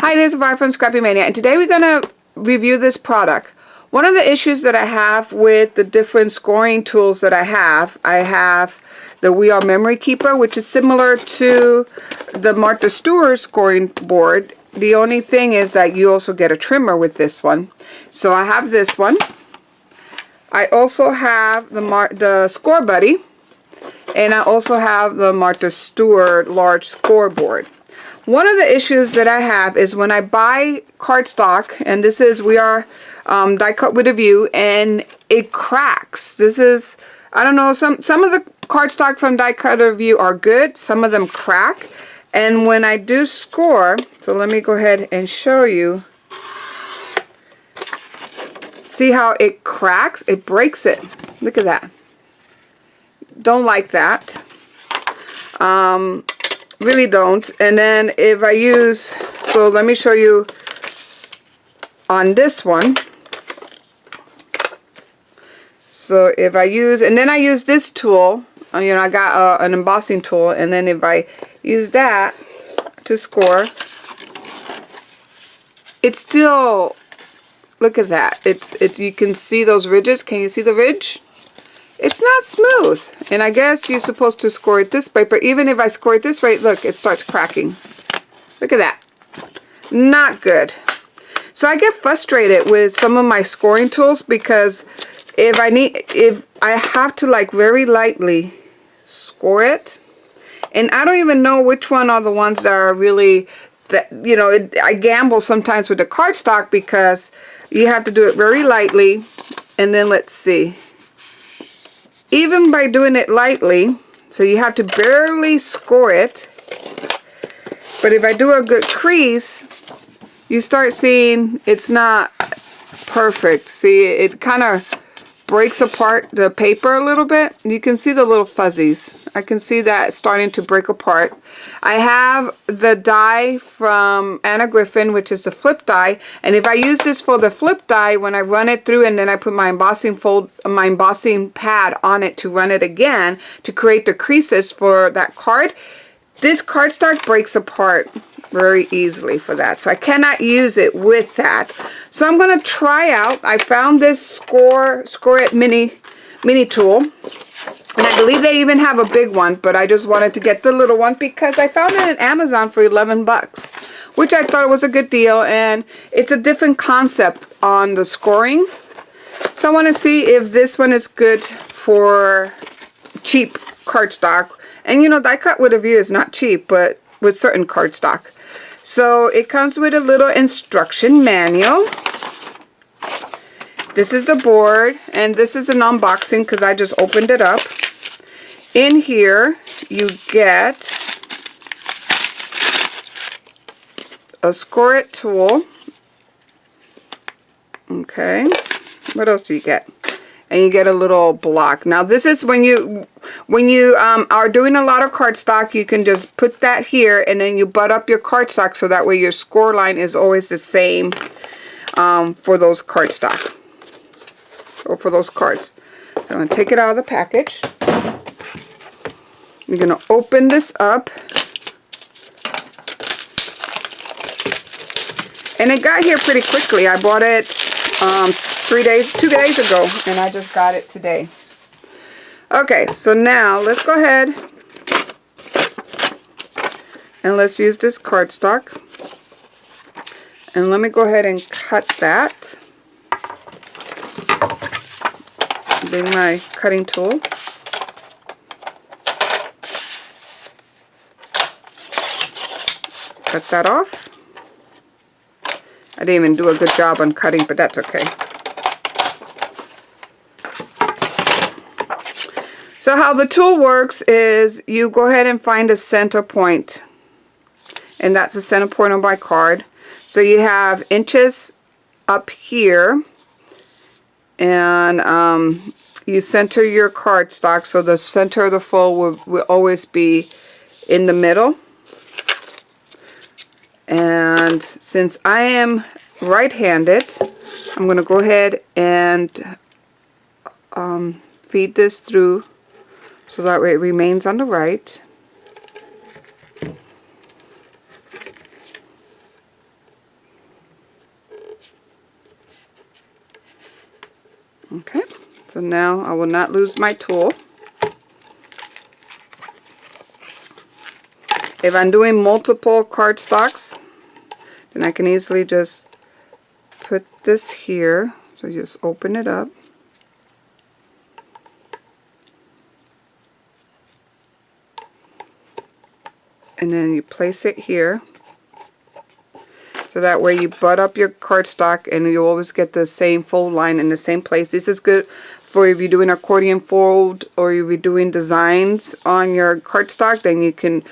Hi, this is Vi from Scrappy Mania, and today we're going to review this product. One of the issues that I have with the different scoring tools that I have the We Are Memory Keeper, which is similar to the Martha Stewart scoring board. The only thing is that you also get a trimmer with this one. So I have this one. I also have the Score Buddy, and I also have the Martha Stewart large scoreboard. One of the issues that I have is when I buy cardstock, and this is We Are die cut with a view, and it cracks. This is, I don't know, some of the cardstock from Die Cut with a View are good, some of them crack. And when I do score, so let me go ahead and show you. See how it cracks? It breaks it. Look at that. Don't like that. Really don't. And then if I use, so let me show you on this one. So if I use, and then I use this tool, you know, I got an embossing tool, and then if I use that to score, it's still, look at that. It's you can see those ridges. Can you see the ridge? It's not smooth, and I guess you're supposed to score it this way, but even if I score it this way, look, it starts cracking. Look at that. Not good. So I get frustrated with some of my scoring tools because if I have to like very lightly score it, and I don't even know which one are the ones that are really, that, you know, I gamble sometimes with the cardstock because you have to do it very lightly. And then let's see. Even by doing it lightly, so you have to barely score it, but if I do a good crease, you start seeing it's not perfect. See, it kind of breaks apart the paper a little bit. You can see the little fuzzies. I can see that starting to break apart. I have the die from Anna Griffin, which is the flip die, and if I use this for the flip die, when I run it through and then I put my embossing pad on it to run it again to create the creases for that card, this cardstock breaks apart very easily for that. So I cannot use it with that. So I'm going to try out, I found this scor-it mini tool. And I believe they even have a big one, but I just wanted to get the little one because I found it on Amazon for 11 bucks, which I thought was a good deal, and it's a different concept on the scoring. So I want to see if this one is good for cheap cardstock. And you know, Die Cut with a View is not cheap, but with certain cardstock. So it comes with a little instruction manual. This is the board, and this is an unboxing because I just opened it up. In here, you get a scor-it tool. Okay, what else do you get? And you get a little block. Now this is when you are doing a lot of cardstock, you can just put that here, and then you butt up your cardstock so that way your score line is always the same for those cardstock. Or for those cards. So I'm going to take it out of the package. I'm going to open this up. And it got here pretty quickly. I bought it 2 days ago, and I just got it today. Okay, so now let's go ahead and let's use this cardstock. And let me go ahead and cut that. Bring my cutting tool. Cut that off. I didn't even do a good job on cutting, but that's okay. So how the tool works is you go ahead and find a center point. And that's the center point on my card. So you have inches up here. And you center your cardstock, so the center of the fold will always be in the middle. And since I am right-handed, I'm going to go ahead and feed this through so that way it remains on the right. Okay, so now I will not lose my tool. If I'm doing multiple cardstocks, then I can easily just put this here. So just open it up. And then you place it here. So that way you butt up your cardstock and you always get the same fold line in the same place. This is good for if you're doing accordion fold or you're doing designs on your cardstock. Then you can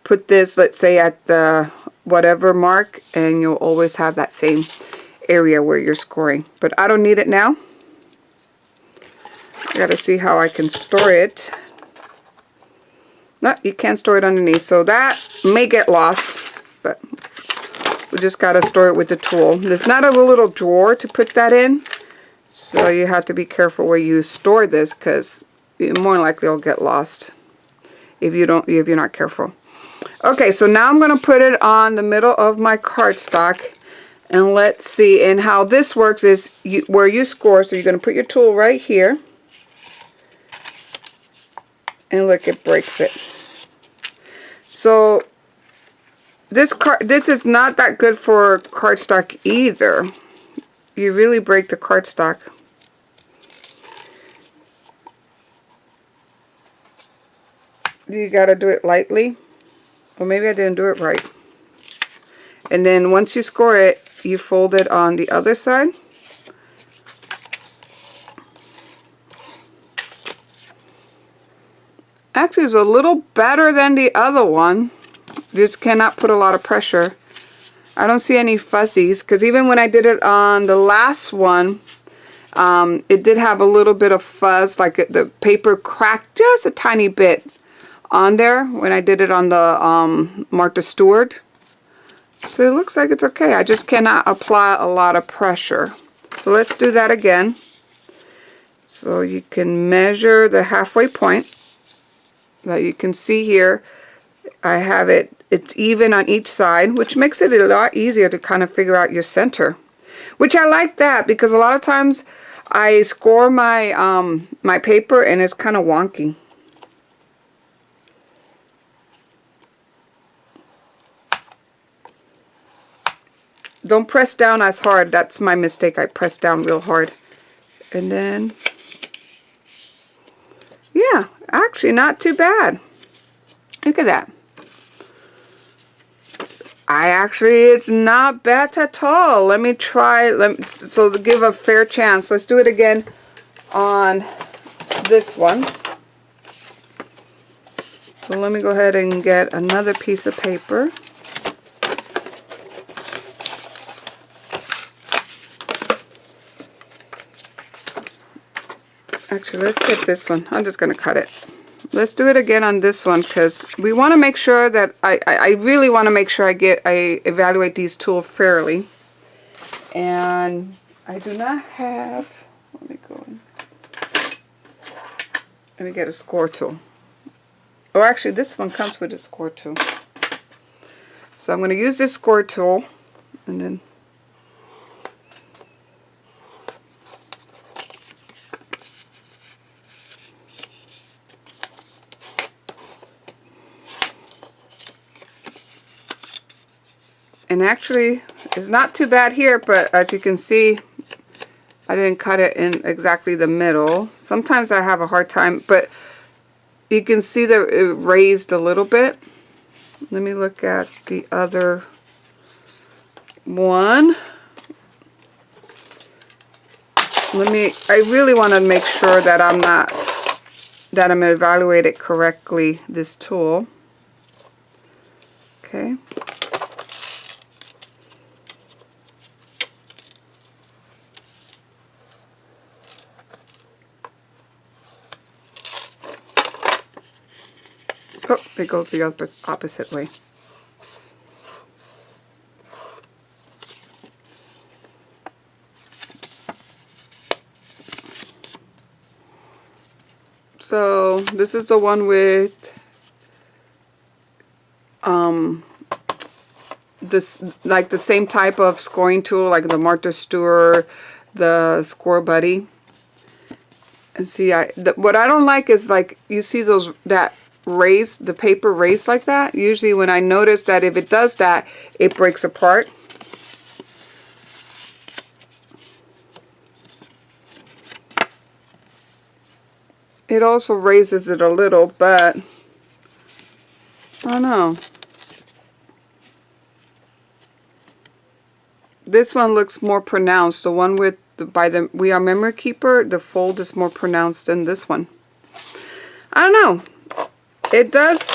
put this, let's say, at the whatever mark, and you'll always have that same area where you're scoring. But I don't need it now. I gotta see how I can store it. No, you can't store it underneath, so that may get lost, but we just gotta store it with the tool. There's not a little drawer to put that in, so you have to be careful where you store this, because more likely it'll get lost if you're not careful. Okay, so now I'm gonna put it on the middle of my cardstock, and let's see. And how this works is where you score. So you're gonna put your tool right here, and look, it breaks it. So this is not that good for cardstock either. You really break the cardstock. You gotta do it lightly. Or maybe I didn't do it right. And then once you score it, you fold it on the other side. Actually, it's a little better than the other one. Just cannot put a lot of pressure. I don't see any fuzzies, because even when I did it on the last one, it did have a little bit of fuzz, like the paper cracked just a tiny bit on there when I did it on the Martha Stewart. So it looks like it's okay. I just cannot apply a lot of pressure. So let's do that again. So you can measure the halfway point. That you can see here, I have it's even on each side, which makes it a lot easier to kind of figure out your center. Which I like that, because a lot of times I score my my paper and it's kind of wonky. Don't press down as hard. That's my mistake. I pressed down real hard. And then, yeah, actually not too bad. Look at that. It's not bad at all. Let me try, so to give a fair chance, let's do it again on this one. So let me go ahead and get another piece of paper. Actually, let's get this one. I'm just going to cut it. Let's do it again on this one, because we want to make sure that I really want to make sure I evaluate these tools fairly. And I do not have, let me go in. Let me get a score tool. Or actually, this one comes with a score tool. So I'm going to use this score tool, and then actually, it's not too bad here, but as you can see, I didn't cut it in exactly the middle. Sometimes I have a hard time, but you can see that it raised a little bit. Let me look at the other one. I really want to make sure that I'm evaluating it correctly, this tool. Okay. Oh, it goes the opposite way. So this is the one with this, like the same type of scoring tool, like the Martha Stewart, the Score Buddy. And see, what I don't like is like, you see those, that raised, the paper raised like that. Usually when I notice that if it does that, it breaks apart. It also raises it a little, but I don't know. This one looks more pronounced. The one with by the We Are Memory Keeper, the fold is more pronounced than this one. I don't know. It does,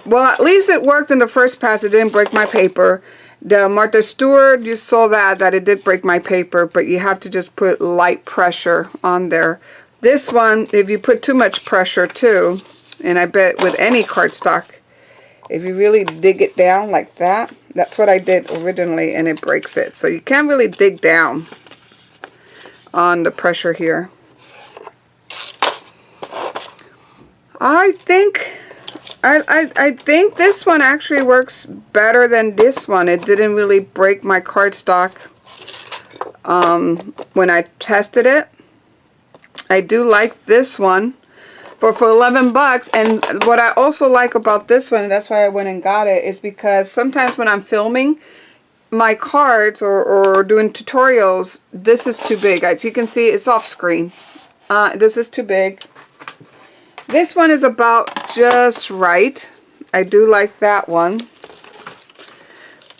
well, at least it worked in the first pass. It didn't break my paper. The Martha Stewart, you saw that it did break my paper, but you have to just put light pressure on there. This one, if you put too much pressure too, and I bet with any cardstock, if you really dig it down like that, that's what I did originally, and it breaks it. So you can't really dig down on the pressure here. I think this one actually works better than this one. It didn't really break my cardstock when I tested it. I do like this one for 11 bucks. And what I also like about this one, and that's why I went and got it, is because sometimes when I'm filming my cards or doing tutorials, this is too big. As you can see, it's off screen. This is too big. This one is about just right. I do like that one.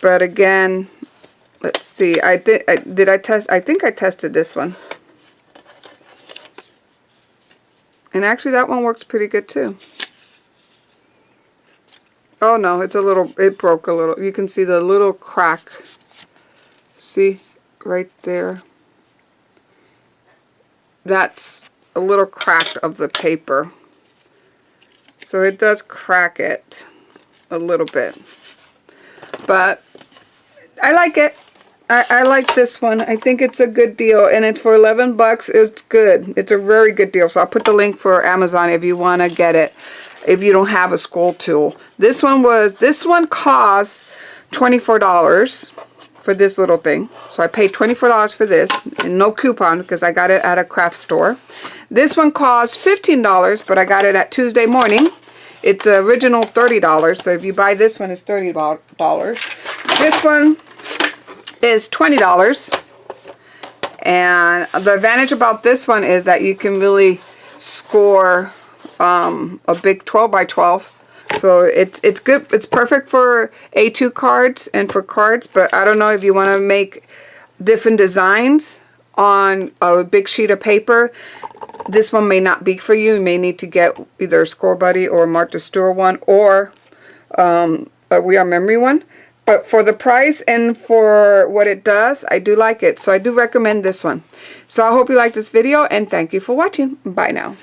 But again, let's see. I think I tested this one. And actually that one works pretty good too. Oh no, it's a little, it broke a little. You can see the little crack. See, right there. That's a little crack of the paper. So it does crack it a little bit. But I like it. I like this one. I think it's a good deal, and it's for 11 bucks. It's good. It's a very good deal. So I'll put the link for Amazon if you want to get it, if you don't have a scroll tool. This one cost $24 for this little thing. So I paid $24 for this, and no coupon because I got it at a craft store. This one cost $15, but I got it at Tuesday morning. It's original $30, so if you buy this one, it's $30. This one is $20, and the advantage about this one is that you can really score a big 12 by 12. So it's good. It's perfect for A2 cards and for cards, but I don't know if you want to make different designs on a big sheet of paper. This one may not be for you. You may need to get either a Score Buddy or a Martha Stewart one, or a We Are Memory one. But for the price and for what it does, I do like it. So I do recommend this one. So I hope you like this video, and thank you for watching. Bye now.